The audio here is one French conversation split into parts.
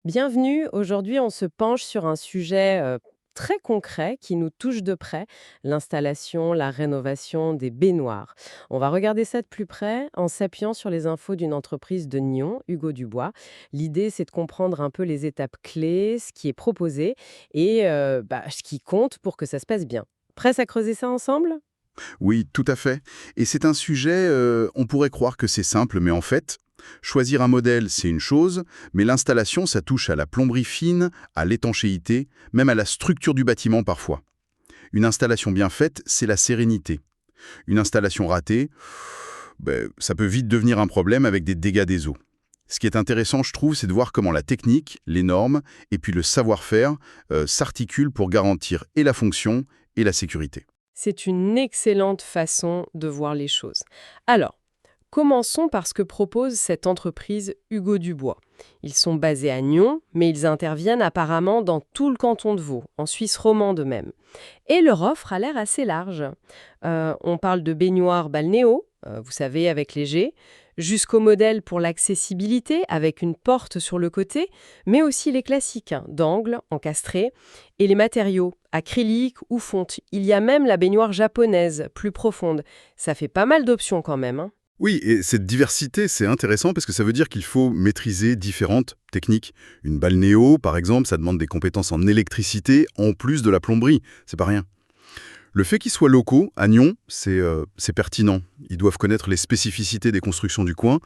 Bienvenue, aujourd'hui on se penche sur un sujet très concret qui nous touche de près, l'installation, la rénovation des baignoires. On va regarder ça de plus près en s'appuyant sur les infos d'une entreprise de Nyon, Hugo Dubois. L'idée c'est de comprendre un peu les étapes clés, ce qui est proposé et ce qui compte pour que ça se passe bien. Prêt à creuser ça ensemble? Oui, tout à fait. Et c'est un sujet, on pourrait croire que c'est simple, mais en fait, choisir un modèle, c'est une chose, mais l'installation, ça touche à la plomberie fine, à l'étanchéité, même à la structure du bâtiment parfois. Une installation bien faite, c'est la sérénité. Une installation ratée, ça peut vite devenir un problème avec des dégâts des eaux. Ce qui est intéressant, je trouve, c'est de voir comment la technique, les normes et puis le savoir-faire s'articulent pour garantir et la fonction et la sécurité. C'est une excellente façon de voir les choses. Alors, commençons par ce que propose cette entreprise Hugo Dubois. Ils sont basés à Nyon, mais ils interviennent apparemment dans tout le canton de Vaud, en Suisse romande même. Et leur offre a l'air assez large. On parle de baignoires balnéo, vous savez, avec les jets, jusqu'au modèle pour l'accessibilité, avec une porte sur le côté, mais aussi les classiques, d'angle, encastrés, et les matériaux, acrylique ou fonte. Il y a même la baignoire japonaise, plus profonde. Ça fait pas mal d'options quand même, hein. Oui, et cette diversité, c'est intéressant parce que ça veut dire qu'il faut maîtriser différentes techniques. Une balnéo, par exemple, ça demande des compétences en électricité en plus de la plomberie. C'est pas rien. Le fait qu'ils soient locaux, à Nyon, c'est pertinent. Ils doivent connaître les spécificités des constructions du coin.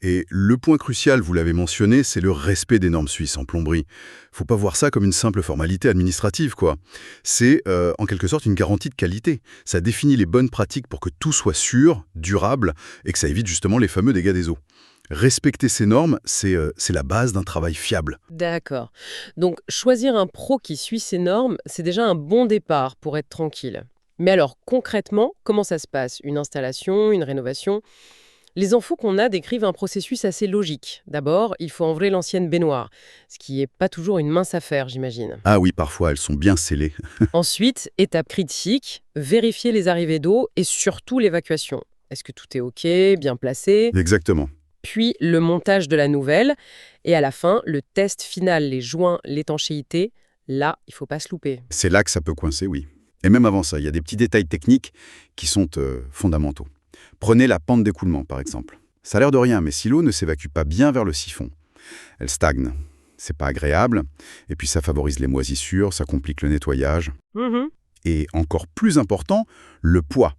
Et le point crucial, vous l'avez mentionné, c'est le respect des normes suisses en plomberie. Faut pas voir ça comme une simple formalité administrative, quoi. C'est en quelque sorte une garantie de qualité. Ça définit les bonnes pratiques pour que tout soit sûr, durable, et que ça évite justement les fameux dégâts des eaux. Respecter ces normes, c'est la base d'un travail fiable. D'accord. Donc, choisir un pro qui suit ces normes, c'est déjà un bon départ pour être tranquille. Mais alors, concrètement, comment ça se passe? Une installation, une rénovation? Les infos qu'on a décrivent un processus assez logique. D'abord, il faut enlever l'ancienne baignoire, ce qui n'est pas toujours une mince affaire, j'imagine. Ah oui, parfois elles sont bien scellées. Ensuite, étape critique, vérifier les arrivées d'eau et surtout l'évacuation. Est-ce que tout est OK, bien placé? Exactement. Puis le montage de la nouvelle, et à la fin, le test final, les joints, l'étanchéité. Là, il faut pas se louper. C'est là que ça peut coincer, oui. Et même avant ça, il y a des petits détails techniques qui sont fondamentaux. Prenez la pente d'écoulement, par exemple. Ça a l'air de rien, mais si l'eau ne s'évacue pas bien vers le siphon, elle stagne. C'est pas agréable, et puis ça favorise les moisissures, ça complique le nettoyage. Mhm. Et encore plus important, le poids.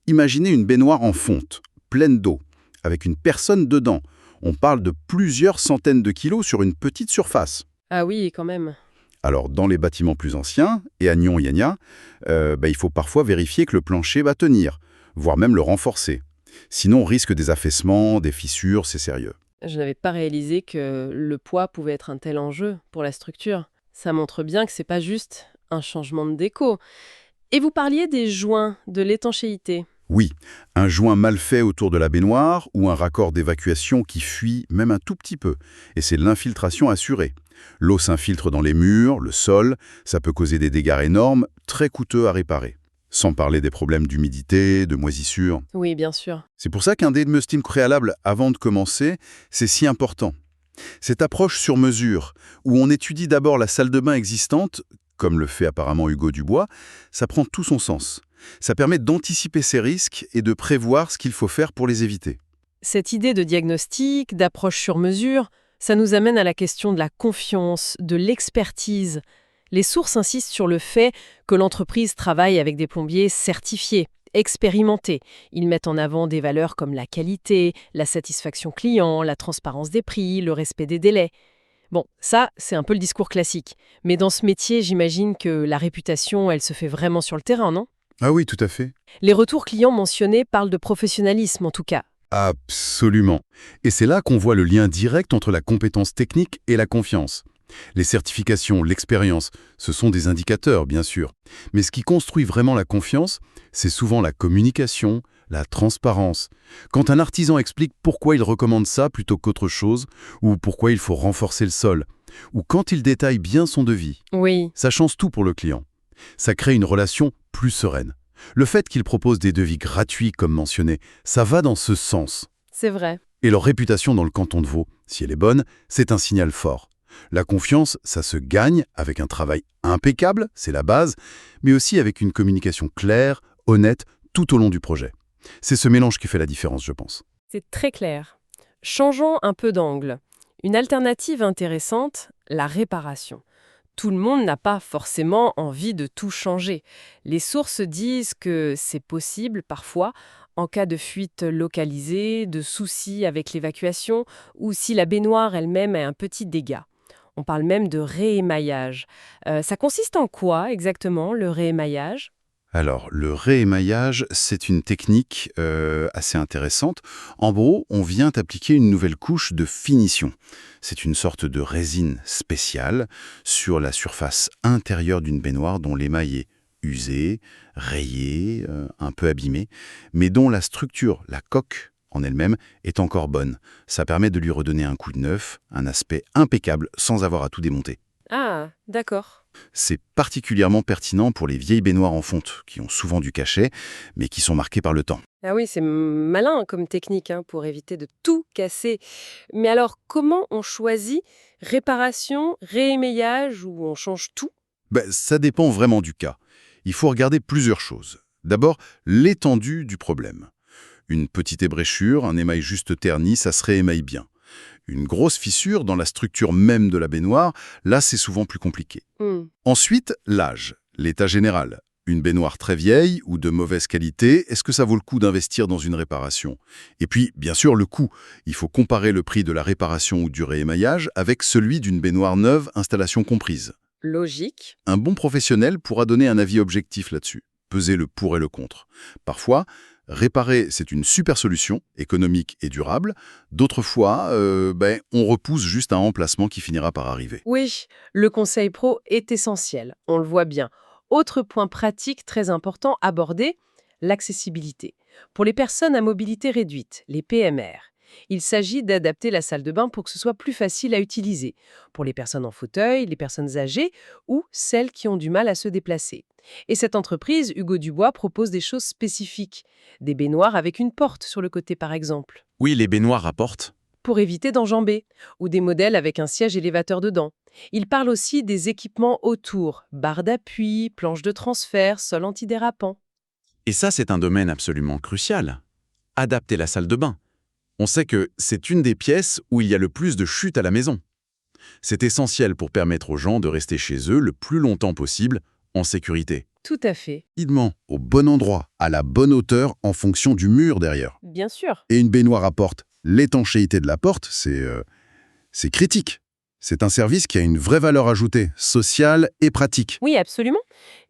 Imaginez une baignoire en fonte, pleine d'eau, avec une personne dedans. On parle de plusieurs centaines de kilos sur une petite surface. Ah oui, quand même. Alors, dans les bâtiments plus anciens, et à Nyon-Yagna, il faut parfois vérifier que le plancher va tenir, voire même le renforcer. Sinon, on risque des affaissements, des fissures, c'est sérieux. Je n'avais pas réalisé que le poids pouvait être un tel enjeu pour la structure. Ça montre bien que c'est pas juste un changement de déco. Et vous parliez des joints, de l'étanchéité. Oui, un joint mal fait autour de la baignoire ou un raccord d'évacuation qui fuit même un tout petit peu. Et c'est l'infiltration assurée. L'eau s'infiltre dans les murs, le sol, ça peut causer des dégâts énormes, très coûteux à réparer. Sans parler des problèmes d'humidité, de moisissure. Oui, bien sûr. C'est pour ça qu'un diagnostic préalable avant de commencer, c'est si important. Cette approche sur mesure, où on étudie d'abord la salle de bain existante, comme le fait apparemment Hugo Dubois, ça prend tout son sens. Ça permet d'anticiper ces risques et de prévoir ce qu'il faut faire pour les éviter. Cette idée de diagnostic, d'approche sur mesure, ça nous amène à la question de la confiance, de l'expertise. Les sources insistent sur le fait que l'entreprise travaille avec des plombiers certifiés, expérimentés. Ils mettent en avant des valeurs comme la qualité, la satisfaction client, la transparence des prix, le respect des délais. Bon, ça, c'est un peu le discours classique. Mais dans ce métier, j'imagine que la réputation, elle se fait vraiment sur le terrain, non? Ah oui, tout à fait. Les retours clients mentionnés parlent de professionnalisme en tout cas. Absolument. Et c'est là qu'on voit le lien direct entre la compétence technique et la confiance. Les certifications, l'expérience, ce sont des indicateurs, bien sûr. Mais ce qui construit vraiment la confiance, c'est souvent la communication, la transparence. Quand un artisan explique pourquoi il recommande ça plutôt qu'autre chose, ou pourquoi il faut renforcer le sol, ou quand il détaille bien son devis, Oui, ça change tout pour le client. Ça crée une relation plus sereine. Le fait qu'il propose des devis gratuits, comme mentionné, ça va dans ce sens. c'est vrai. Et leur réputation dans le canton de Vaud, si elle est bonne, c'est un signal fort. La confiance, ça se gagne avec un travail impeccable, c'est la base, mais aussi avec une communication claire, honnête, tout au long du projet. C'est ce mélange qui fait la différence, je pense. C'est très clair. Changeons un peu d'angle. Une alternative intéressante, la réparation. Tout le monde n'a pas forcément envie de tout changer. Les sources disent que c'est possible parfois en cas de fuite localisée, de soucis avec l'évacuation ou si la baignoire elle-même a un petit dégât. On parle même de réémaillage. Ça consiste en quoi exactement le réémaillage? Alors, le réémaillage, c'est une technique assez intéressante. En gros, on vient appliquer une nouvelle couche de finition. C'est une sorte de résine spéciale sur la surface intérieure d'une baignoire dont l'émail est usé, rayé, un peu abîmé, mais dont la structure, la coque en elle-même, est encore bonne. Ça permet de lui redonner un coup de neuf, un aspect impeccable sans avoir à tout démonter. Ah, d'accord. C'est particulièrement pertinent pour les vieilles baignoires en fonte, qui ont souvent du cachet, mais qui sont marquées par le temps. Ah oui, c'est malin comme technique pour éviter de tout casser. Mais alors, comment on choisit réparation, réémaillage ou on change tout? Ça dépend vraiment du cas. Il faut regarder plusieurs choses. D'abord, l'étendue du problème. Une petite ébréchure, un émail juste terni, ça se réémaille bien. Une grosse fissure dans la structure même de la baignoire, là c'est souvent plus compliqué. Hmm. Ensuite, l'âge, l'état général. Une baignoire très vieille ou de mauvaise qualité, est-ce que ça vaut le coup d'investir dans une réparation? Et puis, bien sûr, le coût. Il faut comparer le prix de la réparation ou du réémaillage avec celui d'une baignoire neuve, installation comprise. Logique. Un bon professionnel pourra donner un avis objectif là-dessus, peser le pour et le contre. Parfois, réparer, c'est une super solution, économique et durable. D'autres fois, on repousse juste un remplacement qui finira par arriver. Oui, le conseil pro est essentiel, on le voit bien. Autre point pratique très important abordé, l'accessibilité. Pour les personnes à mobilité réduite, les PMR, il s'agit d'adapter la salle de bain pour que ce soit plus facile à utiliser. Pour les personnes en fauteuil, les personnes âgées ou celles qui ont du mal à se déplacer. Et cette entreprise, Hugo Dubois, propose des choses spécifiques. Des baignoires avec une porte sur le côté par exemple, Oui, les baignoires rapportent. pour éviter d'enjamber, ou des modèles avec un siège élévateur dedans. Il parle aussi des équipements autour, barres d'appui, planches de transfert, sol antidérapant. Et ça, c'est un domaine absolument crucial. Adapter la salle de bain. On sait que c'est une des pièces où il y a le plus de chutes à la maison. C'est essentiel pour permettre aux gens de rester chez eux le plus longtemps possible, en sécurité. Tout à fait, Rapidement, au bon endroit, à la bonne hauteur, en fonction du mur derrière. bien sûr. Et une baignoire à porte, l'étanchéité de la porte, c'est critique. C'est un service qui a une vraie valeur ajoutée, sociale et pratique. Oui, absolument.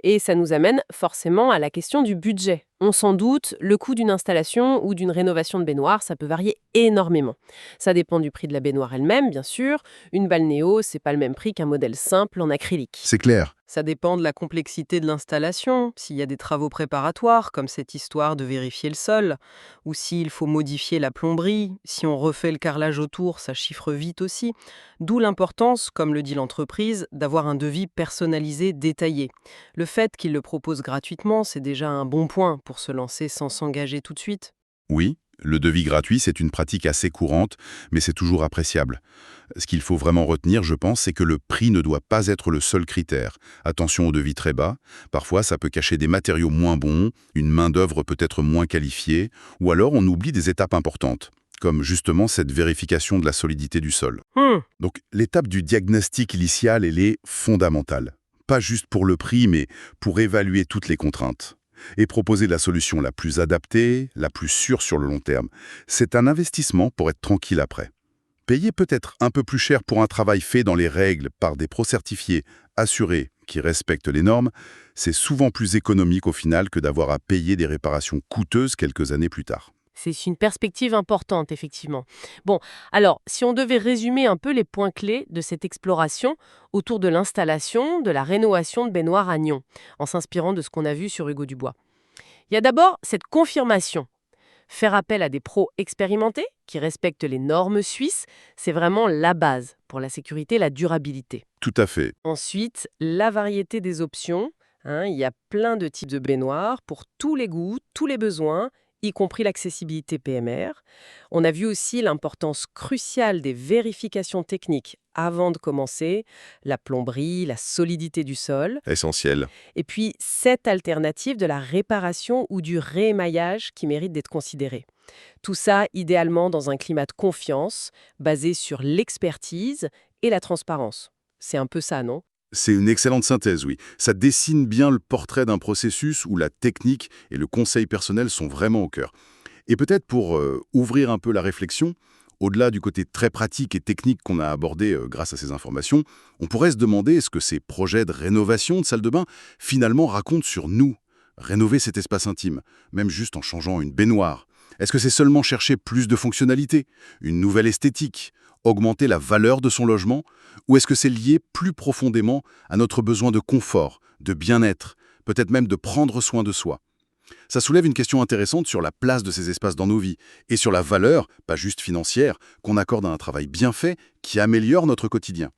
Et ça nous amène forcément à la question du budget. On s'en doute, le coût d'une installation ou d'une rénovation de baignoire, ça peut varier énormément. Ça dépend du prix de la baignoire elle-même, bien sûr. Une balnéo, c'est pas le même prix qu'un modèle simple en acrylique. C'est clair. Ça dépend de la complexité de l'installation, s'il y a des travaux préparatoires, comme cette histoire de vérifier le sol, ou s'il faut modifier la plomberie, si on refait le carrelage autour, ça chiffre vite aussi. D'où l'importance, comme le dit l'entreprise, d'avoir un devis personnalisé détaillé. Le fait qu'il le propose gratuitement, c'est déjà un bon point pour se lancer sans s'engager tout de suite. Oui, le devis gratuit, c'est une pratique assez courante, mais c'est toujours appréciable. Ce qu'il faut vraiment retenir, je pense, c'est que le prix ne doit pas être le seul critère. Attention au devis très bas. Parfois, ça peut cacher des matériaux moins bons, une main-d'œuvre peut-être moins qualifiée, ou alors on oublie des étapes importantes, comme justement cette vérification de la solidité du sol. Donc, l'étape du diagnostic initial, elle est fondamentale. Pas juste pour le prix, mais pour évaluer toutes les contraintes. Et proposer la solution la plus adaptée, la plus sûre sur le long terme. C'est un investissement pour être tranquille après. Payer peut-être un peu plus cher pour un travail fait dans les règles par des pros certifiés, assurés, qui respectent les normes, c'est souvent plus économique au final que d'avoir à payer des réparations coûteuses quelques années plus tard. C'est une perspective importante, effectivement. Bon, alors, si on devait résumer un peu les points clés de cette exploration autour de l'installation, de la rénovation de baignoires à Nyon, en s'inspirant de ce qu'on a vu sur Hugo Dubois. Il y a d'abord cette confirmation. Faire appel à des pros expérimentés qui respectent les normes suisses, c'est vraiment la base pour la sécurité et la durabilité. Tout à fait. Ensuite, la variété des options. Il y a plein de types de baignoires pour tous les goûts, tous les besoins, y compris l'accessibilité PMR. On a vu aussi l'importance cruciale des vérifications techniques avant de commencer, la plomberie, la solidité du sol, Essentiel. et puis cette alternative de la réparation ou du réémaillage qui mérite d'être considérée. Tout ça, idéalement, dans un climat de confiance, basé sur l'expertise et la transparence. C'est un peu ça, non? C'est une excellente synthèse, oui. Ça dessine bien le portrait d'un processus où la technique et le conseil personnel sont vraiment au cœur. Et peut-être pour ouvrir un peu la réflexion, au-delà du côté très pratique et technique qu'on a abordé grâce à ces informations, on pourrait se demander est-ce que ces projets de rénovation de salle de bain finalement racontent sur nous, rénover cet espace intime, même juste en changeant une baignoire. Est-ce que c'est seulement chercher plus de fonctionnalités, une nouvelle esthétique, augmenter la valeur de son logement, ou est-ce que c'est lié plus profondément à notre besoin de confort, de bien-être, peut-être même de prendre soin de soi? Ça soulève une question intéressante sur la place de ces espaces dans nos vies et sur la valeur, pas juste financière, qu'on accorde à un travail bien fait qui améliore notre quotidien.